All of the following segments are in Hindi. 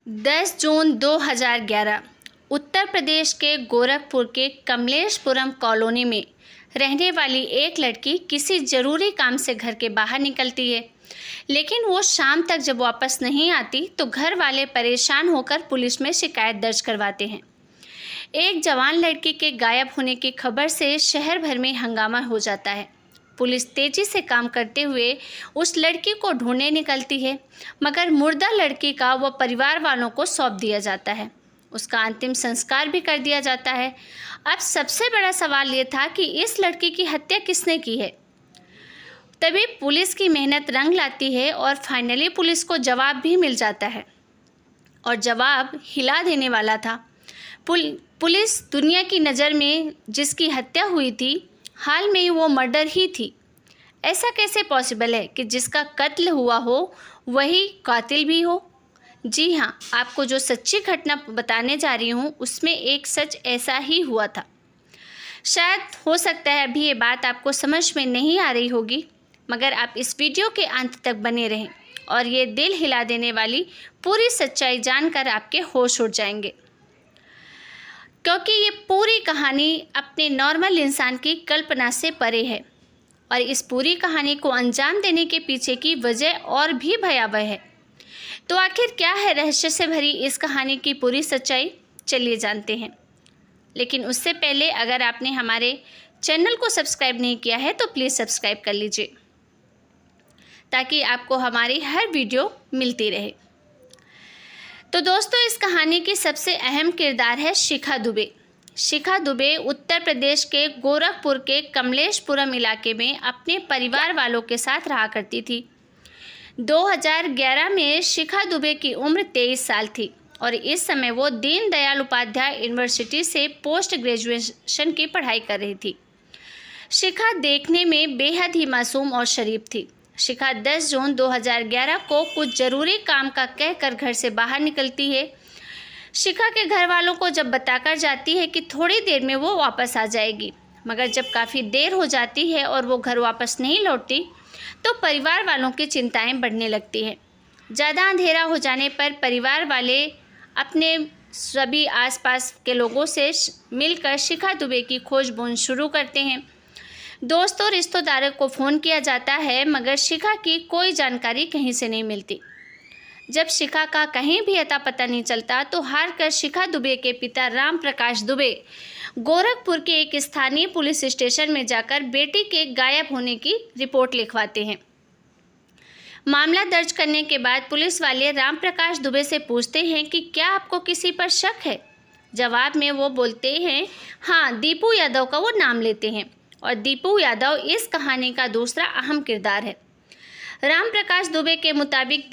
10 जून 2011 उत्तर प्रदेश के गोरखपुर के कमलेशपुरम कॉलोनी में रहने वाली एक लड़की किसी ज़रूरी काम से घर के बाहर निकलती है, लेकिन वो शाम तक जब वापस नहीं आती तो घर वाले परेशान होकर पुलिस में शिकायत दर्ज करवाते हैं। एक जवान लड़की के गायब होने की खबर से शहर भर में हंगामा हो जाता है। पुलिस तेजी से काम करते हुए उस लड़की को ढूंढने निकलती है, मगर मुर्दा लड़की का वो परिवार वालों को सौंप दिया जाता है। उसका अंतिम संस्कार भी कर दिया जाता है। अब सबसे बड़ा सवाल ये था कि इस लड़की की हत्या किसने की है। तभी पुलिस की मेहनत रंग लाती है और फाइनली पुलिस को जवाब भी मिल जाता है, और जवाब हिला देने वाला था। पुलिस दुनिया की नज़र में जिसकी हत्या हुई थी, हाल में ही वो मर्डर ही थी। ऐसा कैसे पॉसिबल है कि जिसका कत्ल हुआ हो वही कातिल भी हो। जी हाँ, आपको जो सच्ची घटना बताने जा रही हूँ उसमें एक सच ऐसा ही हुआ था। शायद हो सकता है अभी ये बात आपको समझ में नहीं आ रही होगी, मगर आप इस वीडियो के अंत तक बने रहें और ये दिल हिला देने वाली पूरी सच्चाई जानकर आपके होश उड़ जाएंगे, क्योंकि ये पूरी कहानी अपने नॉर्मल इंसान की कल्पना से परे है और इस पूरी कहानी को अंजाम देने के पीछे की वजह और भी भयावह है। तो आखिर क्या है रहस्य से भरी इस कहानी की पूरी सच्चाई, चलिए जानते हैं। लेकिन उससे पहले अगर आपने हमारे चैनल को सब्सक्राइब नहीं किया है तो प्लीज़ सब्सक्राइब कर लीजिए, ताकि आपको हमारी हर वीडियो मिलती रहे। तो दोस्तों, इस कहानी की सबसे अहम किरदार है शिखा दुबे। शिखा दुबे उत्तर प्रदेश के गोरखपुर के कमलेशपुरम इलाके में अपने परिवार वालों के साथ रहा करती थी। 2011 में शिखा दुबे की उम्र 23 साल थी और इस समय वो दीनदयाल उपाध्याय यूनिवर्सिटी से पोस्ट ग्रेजुएशन की पढ़ाई कर रही थी। शिखा देखने में बेहद ही मासूम और शरीफ थी। शिखा 10 जून 2011 को कुछ ज़रूरी काम का कहकर घर से बाहर निकलती है। शिखा के घर वालों को जब बताकर जाती है कि थोड़ी देर में वो वापस आ जाएगी, मगर जब काफ़ी देर हो जाती है और वो घर वापस नहीं लौटती तो परिवार वालों की चिंताएं बढ़ने लगती हैं। ज़्यादा अंधेरा हो जाने पर परिवार वाले अपने सभी आसपास के लोगों से मिलकर शिखा दुबे की खोजबीन शुरू करते हैं। दोस्तों, रिश्तेदारों को फ़ोन किया जाता है, मगर शिखा की कोई जानकारी कहीं से नहीं मिलती। जब शिखा का कहीं भी अता पता नहीं चलता तो हार कर शिखा दुबे के पिता राम प्रकाश दुबे गोरखपुर के एक स्थानीय पुलिस स्टेशन में जाकर बेटी के गायब होने की रिपोर्ट लिखवाते हैं। मामला दर्ज करने के बाद पुलिस वाले राम प्रकाश दुबे से पूछते हैं कि क्या आपको किसी पर शक है। जवाब में वो बोलते हैं हाँ, दीपू यादव का वो नाम लेते हैं, और दीपू यादव इस कहानी का दूसरा अहम किरदार है। राम प्रकाश दुबे के मुताबिक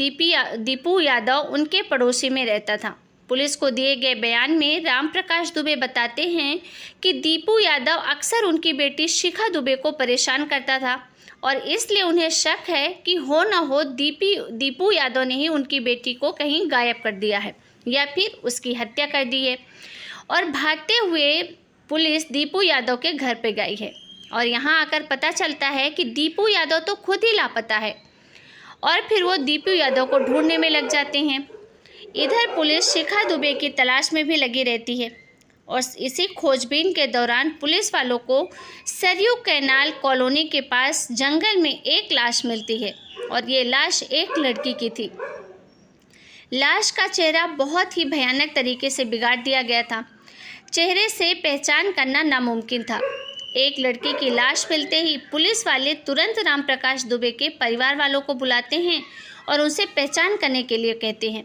दीपू यादव उनके पड़ोसी में रहता था। पुलिस को दिए गए बयान में राम प्रकाश दुबे बताते हैं कि दीपू यादव अक्सर उनकी बेटी शिखा दुबे को परेशान करता था और इसलिए उन्हें शक है कि हो न हो दीपू यादव ने ही उनकी बेटी को कहीं गायब कर दिया है या फिर उसकी हत्या कर दी है। और भागते हुए पुलिस दीपू यादव के घर पे गई है और यहाँ आकर पता चलता है कि दीपू यादव तो खुद ही लापता है, और फिर वो दीपू यादव को ढूंढने में लग जाते हैं। इधर पुलिस शिखा दुबे की तलाश में भी लगी रहती है और इसी खोजबीन के दौरान पुलिस वालों को सरयू कैनाल कॉलोनी के पास जंगल में एक लाश मिलती है और ये लाश एक लड़की की थी। लाश का चेहरा बहुत ही भयानक तरीके से बिगाड़ दिया गया था। चेहरे से पहचान करना नामुमकिन था। एक लड़की की लाश मिलते ही पुलिस वाले तुरंत राम प्रकाश दुबे के परिवार वालों को बुलाते हैं और उनसे पहचान करने के लिए कहते हैं।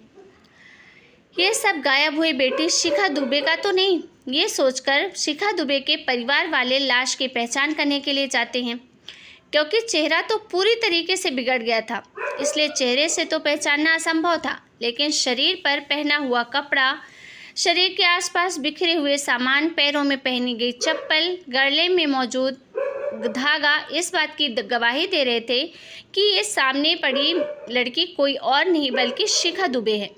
ये सब गायब हुई बेटी शिखा दुबे का तो नहीं, ये सोचकर शिखा दुबे के परिवार वाले लाश की पहचान करने के लिए जाते हैं, क्योंकि चेहरा तो पूरी तरीके से बिगड़ गया था, इसलिए चेहरे से तो पहचानना असंभव था। लेकिन शरीर पर पहना हुआ कपड़ा, शरीर के आसपास बिखरे हुए सामान, पैरों में पहनी गई चप्पल, गले में मौजूद धागा इस बात की गवाही दे रहे थे कि ये सामने पड़ी लड़की कोई और नहीं बल्कि शिखा दुबे है।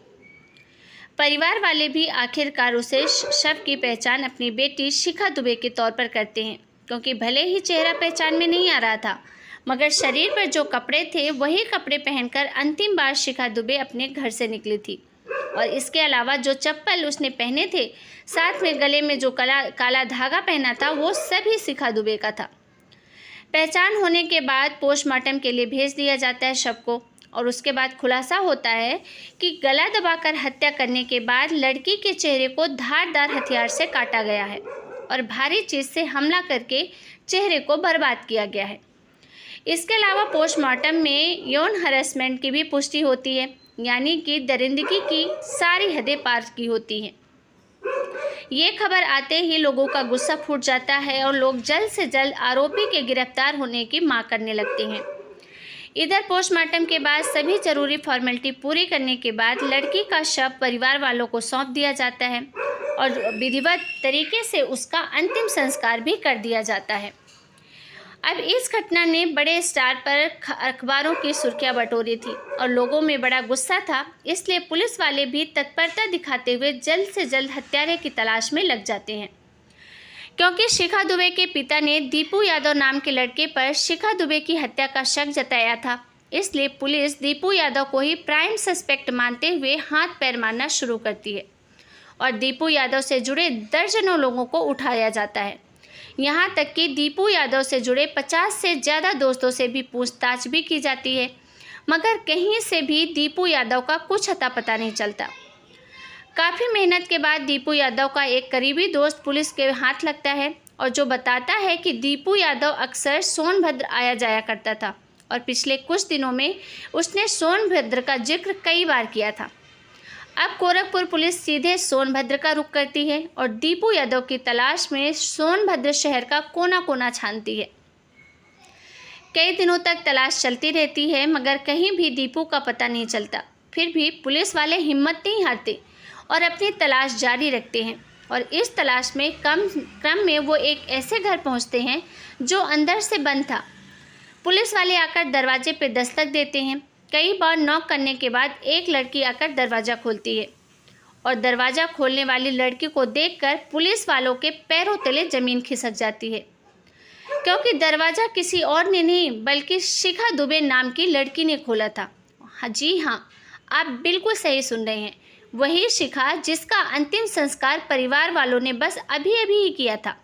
परिवार वाले भी आखिरकार उसे शव की पहचान अपनी बेटी शिखा दुबे के तौर पर करते हैं, क्योंकि भले ही चेहरा पहचान में नहीं आ रहा था, मगर शरीर पर जो कपड़े थे वही कपड़े पहनकर अंतिम बार शिखा दुबे अपने घर से निकली थी। और इसके अलावा जो चप्पल उसने पहने थे, साथ में गले में जो काला धागा पहना था, वो सभी शिखा दुबे का था। पहचान होने के बाद पोस्टमार्टम के लिए भेज दिया जाता है शव को, और उसके बाद खुलासा होता है कि गला दबाकर हत्या करने के बाद लड़की के चेहरे को धारदार हथियार से काटा गया है और भारी चीज़ से हमला करके चेहरे को बर्बाद किया गया है। इसके अलावा पोस्टमार्टम में यौन हरासमेंट की भी पुष्टि होती है, यानी कि दरिंदगी की सारी हदें पार की होती हैं। ये खबर आते ही लोगों का गुस्सा फूट जाता है और लोग जल्द से जल्द आरोपी के गिरफ्तार होने की मांग करने लगते हैं। इधर पोस्टमार्टम के बाद सभी जरूरी फॉर्मेलिटी पूरी करने के बाद लड़की का शव परिवार वालों को सौंप दिया जाता है और विधिवत तरीके से उसका अंतिम संस्कार भी कर दिया जाता है। अब इस घटना ने बड़े स्टार पर अखबारों की सुर्खियां बटोरी थी और लोगों में बड़ा गुस्सा था, इसलिए पुलिस वाले भी तत्परता दिखाते हुए जल्द से जल्द हत्यारे की तलाश में लग जाते हैं। क्योंकि शिखा दुबे के पिता ने दीपू यादव नाम के लड़के पर शिखा दुबे की हत्या का शक जताया था, इसलिए पुलिस दीपू यादव को ही प्राइम सस्पेक्ट मानते हुए हाथ पैर मारना शुरू करती है और दीपू यादव से जुड़े दर्जनों लोगों को उठाया जाता है। यहाँ तक कि दीपू यादव से जुड़े 50 से ज़्यादा दोस्तों से भी पूछताछ भी की जाती है, मगर कहीं से भी दीपू यादव का कुछ अता पता नहीं चलता। काफ़ी मेहनत के बाद दीपू यादव का एक करीबी दोस्त पुलिस के हाथ लगता है और जो बताता है कि दीपू यादव अक्सर सोनभद्र आया जाया करता था और पिछले कुछ दिनों में उसने सोनभद्र का जिक्र कई बार किया था। अब गोरखपुर पुलिस सीधे सोनभद्र का रुख करती है और दीपू यादव की तलाश में सोनभद्र शहर का कोना कोना छानती है। कई दिनों तक तलाश चलती रहती है, मगर कहीं भी दीपू का पता नहीं चलता। फिर भी पुलिस वाले हिम्मत नहीं हारते और अपनी तलाश जारी रखते हैं और इस तलाश में क्रम में वो एक ऐसे घर पहुंचते हैं जो अंदर से बंद था। पुलिस वाले आकर दरवाजे पर दस्तक देते हैं। कई बार नॉक करने के बाद एक लड़की आकर दरवाज़ा खोलती है और दरवाज़ा खोलने वाली लड़की को देखकर पुलिस वालों के पैरों तले ज़मीन खिसक जाती है, क्योंकि दरवाज़ा किसी और ने नहीं बल्कि शिखा दुबे नाम की लड़की ने खोला था। जी हाँ, आप बिल्कुल सही सुन रहे हैं, वही शिखा जिसका अंतिम संस्कार परिवार वालों ने बस अभी अभी ही किया था।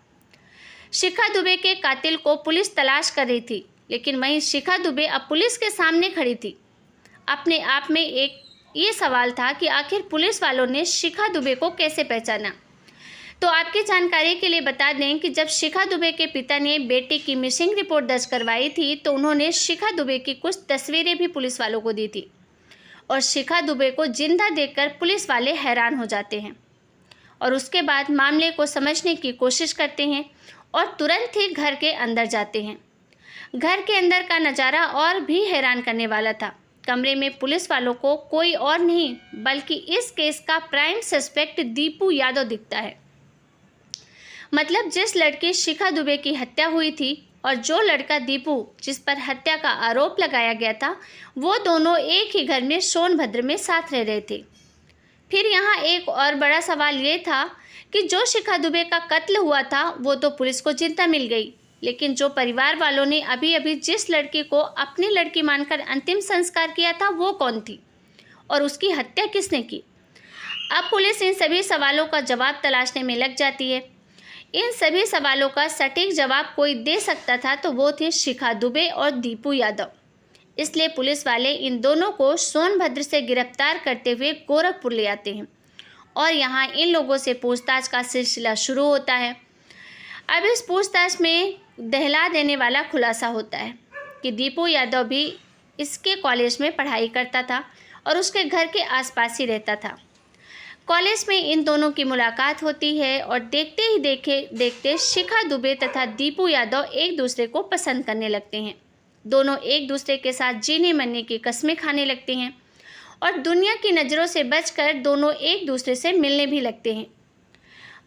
शिखा दुबे के कातिल को पुलिस तलाश कर रही थी, लेकिन वहीं शिखा दुबे अब पुलिस के सामने खड़ी थी। अपने आप में एक ये सवाल था कि आखिर पुलिस वालों ने शिखा दुबे को कैसे पहचाना। तो आपकी जानकारी के लिए बता दें कि जब शिखा दुबे के पिता ने बेटी की मिसिंग रिपोर्ट दर्ज करवाई थी तो उन्होंने शिखा दुबे की कुछ तस्वीरें भी पुलिस वालों को दी थी और शिखा दुबे को जिंदा देखकर पुलिस वाले हैरान हो जाते हैं और उसके बाद मामले को समझने की कोशिश करते हैं और तुरंत ही घर के अंदर जाते हैं। घर के अंदर का नज़ारा और भी हैरान करने वाला था। कमरे में पुलिस वालों को कोई और नहीं बल्कि इस केस का प्राइम सस्पेक्ट दीपू यादव दिखता है। मतलब जिस लड़की शिखा दुबे की हत्या हुई थी और जो लड़का दीपू जिस पर हत्या का आरोप लगाया गया था, वो दोनों एक ही घर में सोनभद्र में साथ रह रहे थे। फिर यहाँ एक और बड़ा सवाल ये था कि जो शिखा दुबे का कत्ल हुआ था वो तो पुलिस को जिंदा मिल गई, लेकिन जो परिवार वालों ने अभी अभी जिस लड़की को अपनी लड़की मानकर अंतिम संस्कार किया था वो कौन थी और उसकी हत्या किसने की। अब पुलिस इन सभी सवालों का जवाब तलाशने में लग जाती है। इन सभी सवालों का सटीक जवाब कोई दे सकता था तो वो थे शिखा दुबे और दीपू यादव। इसलिए पुलिस वाले इन दोनों को सोनभद्र से गिरफ्तार करते हुए गोरखपुर ले आते हैं और यहाँ इन लोगों से पूछताछ का सिलसिला शुरू होता है। अब इस पूछताछ में दहला देने वाला खुलासा होता है कि दीपू यादव भी इसके कॉलेज में पढ़ाई करता था और उसके घर के आसपास ही रहता था। कॉलेज में इन दोनों की मुलाकात होती है और देखते ही देखते शिखा दुबे तथा दीपू यादव एक दूसरे को पसंद करने लगते हैं। दोनों एक दूसरे के साथ जीने मरने की कस्में खाने लगते हैं और दुनिया की नज़रों से बचकर दोनों एक दूसरे से मिलने भी लगते हैं।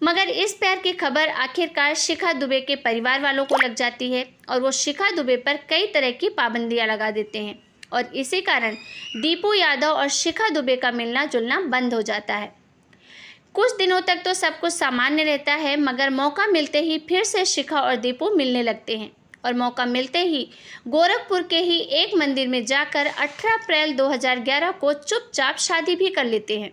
मगर इस प्यार की खबर आखिरकार शिखा दुबे के परिवार वालों को लग जाती है और वो शिखा दुबे पर कई तरह की पाबंदियां लगा देते हैं और इसी कारण दीपू यादव और शिखा दुबे का मिलना जुलना बंद हो जाता है। कुछ दिनों तक तो सब कुछ सामान्य रहता है, मगर मौका मिलते ही फिर से शिखा और दीपू मिलने लगते हैं और मौका मिलते ही गोरखपुर के ही एक मंदिर में जाकर 18 अप्रैल 2011 को चुपचाप शादी भी कर लेते हैं।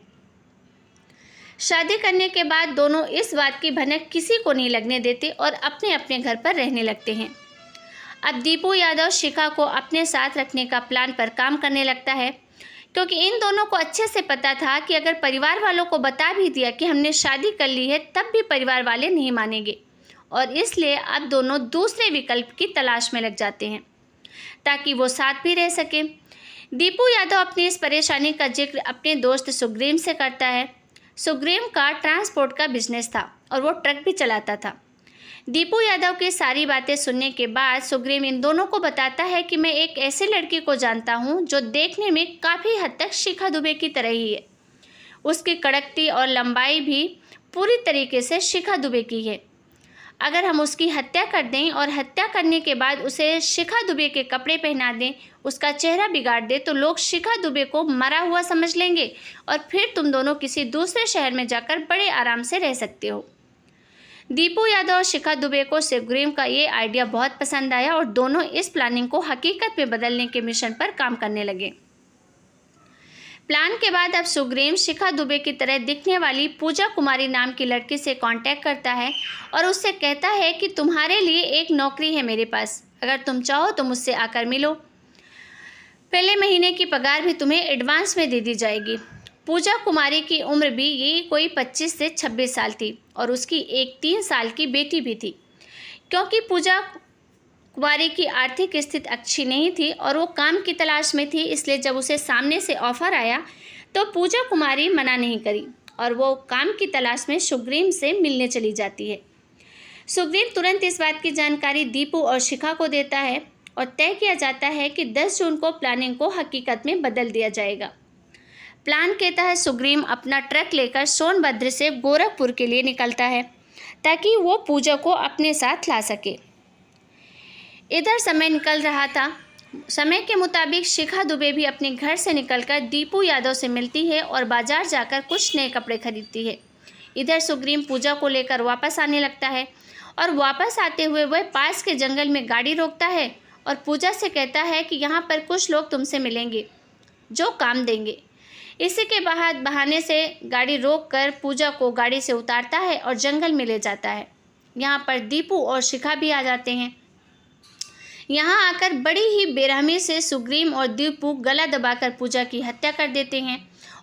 शादी करने के बाद दोनों इस बात की भनक किसी को नहीं लगने देते और अपने अपने घर पर रहने लगते हैं। अब दीपू यादव शिखा को अपने साथ रखने का प्लान पर काम करने लगता है, क्योंकि इन दोनों को अच्छे से पता था कि अगर परिवार वालों को बता भी दिया कि हमने शादी कर ली है तब भी परिवार वाले नहीं मानेंगे, और इसलिए अब दोनों दूसरे विकल्प की तलाश में लग जाते हैं ताकि वो साथ भी रह सकें। दीपू यादव अपनी इस परेशानी का जिक्र अपने दोस्त सुग्रीव से करता है। सुग्रीव का ट्रांसपोर्ट का बिजनेस था और वो ट्रक भी चलाता था। दीपू यादव की सारी बातें सुनने के बाद सुग्रीव इन दोनों को बताता है कि मैं एक ऐसी लड़की को जानता हूँ जो देखने में काफ़ी हद तक शिखा दुबे की तरह ही है। उसकी कड़कती और लंबाई भी पूरी तरीके से शिखा दुबे की है। अगर हम उसकी हत्या कर दें और हत्या करने के बाद उसे शिखा दुबे के कपड़े पहना दें, उसका चेहरा बिगाड़ दें, तो लोग शिखा दुबे को मरा हुआ समझ लेंगे और फिर तुम दोनों किसी दूसरे शहर में जाकर बड़े आराम से रह सकते हो। दीपू यादव और शिखा दुबे को सुग्रीव का ये आइडिया बहुत पसंद आया और दोनों इस प्लानिंग को हकीकत में बदलने के मिशन पर काम करने लगे। प्लान के बाद अब सुग्रीव शिखा दुबे की तरह दिखने वाली पूजा कुमारी नाम की लड़की से कांटेक्ट करता है और उससे कहता है कि तुम्हारे लिए एक नौकरी है मेरे पास, अगर तुम चाहो तो मुझसे आकर मिलो। पहले महीने की पगार भी तुम्हें एडवांस में दे दी जाएगी। पूजा कुमारी की उम्र भी यही कोई 25 से 26 साल थी और उसकी एक 3 साल की बेटी भी थी। क्योंकि पूजा कुमारी की आर्थिक स्थिति अच्छी नहीं थी और वो काम की तलाश में थी, इसलिए जब उसे सामने से ऑफर आया तो पूजा कुमारी मना नहीं करी और वो काम की तलाश में सुग्रीव से मिलने चली जाती है। सुग्रीव तुरंत इस बात की जानकारी दीपू और शिखा को देता है और तय किया जाता है कि 10 जून को प्लानिंग को हकीकत में बदल दिया जाएगा। प्लान के तहत सुग्रीव अपना ट्रक लेकर सोनभद्र से गोरखपुर के लिए निकलता है ताकि वो पूजा को अपने साथ ला सके। इधर समय निकल रहा था। समय के मुताबिक शिखा दुबे भी अपने घर से निकलकर दीपू यादव से मिलती है और बाजार जाकर कुछ नए कपड़े खरीदती है। इधर सुग्रीव पूजा को लेकर वापस आने लगता है और वापस आते हुए वह पास के जंगल में गाड़ी रोकता है और पूजा से कहता है कि यहाँ पर कुछ लोग तुमसे मिलेंगे जो काम देंगे। इसी के बाद बहाने से गाड़ी रोककर पूजा को गाड़ी से उतारता है और जंगल में ले जाता है। यहाँ पर दीपू और शिखा भी आ जाते हैं। यहाँ आकर बड़ी ही बेरहमी से सुग्रीव और दीपू गला दबाकर पूजा की हत्या कर देते हैं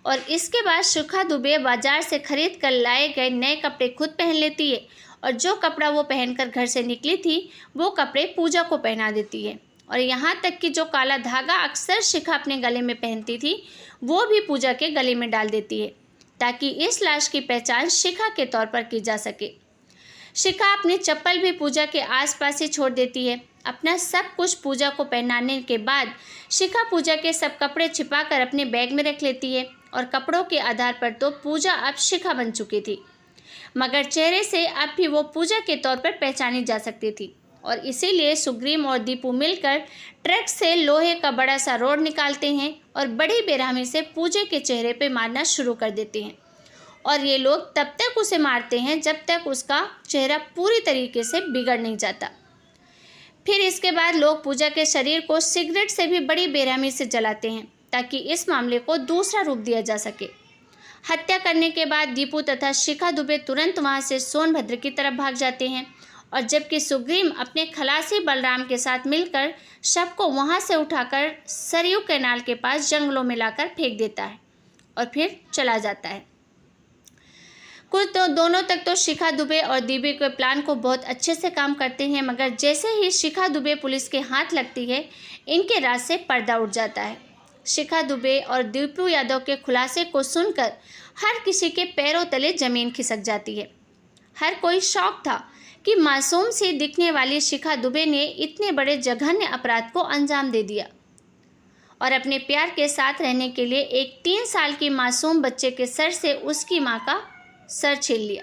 और इसके बाद शिखा दुबे बाजार से खरीद कर लाए गए नए कपड़े खुद पहन लेती है और जो कपड़ा वो पहनकर घर से निकली थी वो कपड़े पूजा को पहना देती है और यहाँ तक कि जो काला धागा अक्सर शिखा अपने गले में पहनती थी वो भी पूजा के गले में डाल देती है ताकि इस लाश की पहचान शिखा के तौर पर की जा सके। शिखा अपनी चप्पल भी पूजा के आसपास ही छोड़ देती है। अपना सब कुछ पूजा को पहनाने के बाद शिखा पूजा के सब कपड़े छिपाकर अपने बैग में रख लेती है और कपड़ों के आधार पर तो पूजा अब शिखा बन चुकी थी, मगर चेहरे से अब भी वो पूजा के तौर पर पहचानी जा सकती थी और इसीलिए सुग्रीव और दीपू मिलकर ट्रक से लोहे का बड़ा सा रोड निकालते हैं और बड़ी बेरहमी से पूजा के चेहरे पे मारना शुरू कर देते हैं और ये लोग तब तक उसे मारते हैं जब तक उसका चेहरा पूरी तरीके से बिगड़ नहीं जाता। फिर इसके बाद लोग पूजा के शरीर को सिगरेट से भी बड़ी बेरहमी से जलाते हैं ताकि इस मामले को दूसरा रूप दिया जा सके। हत्या करने के बाद दीपू तथा शिखा दुबे तुरंत वहां से सोनभद्र की तरफ भाग जाते हैं और जबकि सुग्रीव अपने खलासी बलराम के साथ मिलकर शव को वहां से उठाकर सरयू कैनाल के पास जंगलों में लाकर फेंक देता है और फिर चला जाता है। कुछ तो दोनों तक तो शिखा दुबे और दीपू के प्लान को बहुत अच्छे से काम करते हैं, मगर जैसे ही शिखा दुबे पुलिस के हाथ लगती है इनके राज से पर्दा उठ जाता है। शिखा दुबे और दीपू यादव के खुलासे को सुनकर हर किसी के पैरों तले जमीन खिसक जाती है। हर कोई शौक था कि मासूम सी दिखने वाली शिखा दुबे ने इतने बड़े जघन्य अपराध को अंजाम दे दिया और अपने प्यार के साथ रहने के लिए एक 3 साल की मासूम बच्चे के सर से उसकी मां का सर छीन लिया।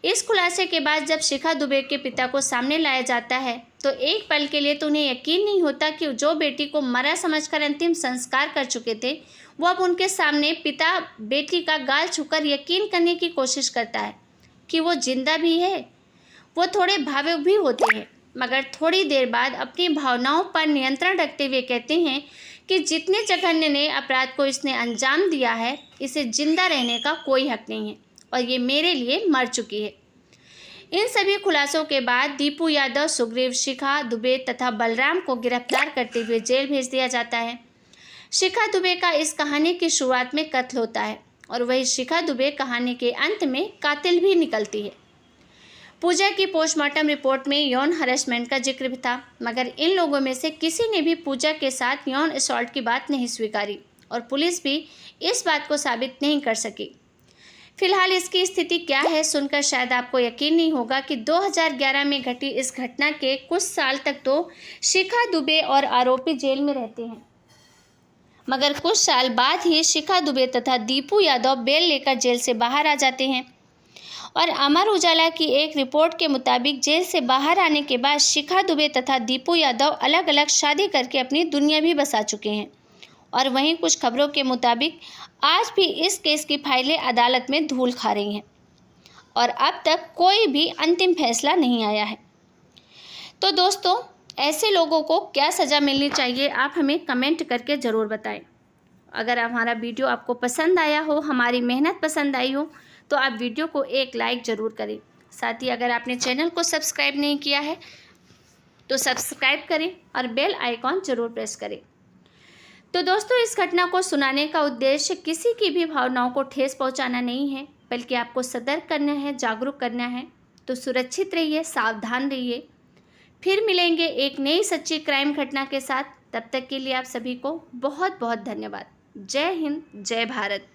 इस खुलासे के बाद जब शिखा दुबे के पिता को सामने लाया जाता है तो एक पल के लिए तो उन्हें यकीन नहीं होता कि जो बेटी को मरा समझकर अंतिम संस्कार कर चुके थे वो अब उनके सामने पिता बेटी का गाल छूकर यकीन करने की कोशिश करता है कि वो जिंदा भी है। वो थोड़े भावुक भी होते हैं, मगर थोड़ी देर बाद अपनी भावनाओं पर नियंत्रण रखते हुए कहते हैं कि जितने जघन्य ने अपराध को इसने अंजाम दिया है, इसे जिंदा रहने का कोई हक नहीं है और ये मेरे लिए मर चुकी है। इन सभी खुलासों के बाद दीपू यादव, सुग्रीव, शिखा दुबे तथा बलराम को गिरफ्तार करते हुए जेल भेज दिया जाता है। शिखा दुबे का इस कहानी की शुरुआत में कत्ल होता है और वही शिखा दुबे कहानी के अंत में कातिल भी निकलती है। पूजा की पोस्टमार्टम रिपोर्ट में यौन हरेसमेंट का जिक्र भी था, मगर इन लोगों में से किसी ने भी पूजा के साथ यौन असॉल्ट की बात नहीं स्वीकारी और पुलिस भी इस बात को साबित नहीं कर सकी। फिलहाल इसकी स्थिति क्या है सुनकर शायद आपको यकीन नहीं होगा कि 2011 में घटी इस घटना के कुछ साल तक तो शिखा दुबे और आरोपी जेल में रहते हैं, मगर कुछ साल बाद ही शिखा दुबे तथा दीपू यादव बेल लेकर जेल से बाहर आ जाते हैं। और अमर उजाला की एक रिपोर्ट के मुताबिक जेल से बाहर आने के बाद शिखा दुबे तथा दीपू यादव अलग अलग शादी करके अपनी दुनिया भी बसा चुके हैं। और वहीं कुछ खबरों के मुताबिक आज भी इस केस की फाइलें अदालत में धूल खा रही हैं और अब तक कोई भी अंतिम फैसला नहीं आया है। तो दोस्तों, ऐसे लोगों को क्या सज़ा मिलनी चाहिए, आप हमें कमेंट करके ज़रूर बताएं। अगर हमारा वीडियो आपको पसंद आया हो, हमारी मेहनत पसंद आई हो, तो आप वीडियो को एक लाइक ज़रूर करें। साथ ही अगर आपने चैनल को सब्सक्राइब नहीं किया है तो सब्सक्राइब करें और बेल आइकॉन ज़रूर प्रेस करें। तो दोस्तों, इस घटना को सुनाने का उद्देश्य किसी की भी भावनाओं को ठेस पहुंचाना नहीं है, बल्कि आपको सतर्क करना है, जागरूक करना है। तो सुरक्षित रहिए, सावधान रहिए। फिर मिलेंगे एक नई सच्ची क्राइम घटना के साथ। तब तक के लिए आप सभी को बहुत बहुत धन्यवाद। जय हिंद, जय भारत।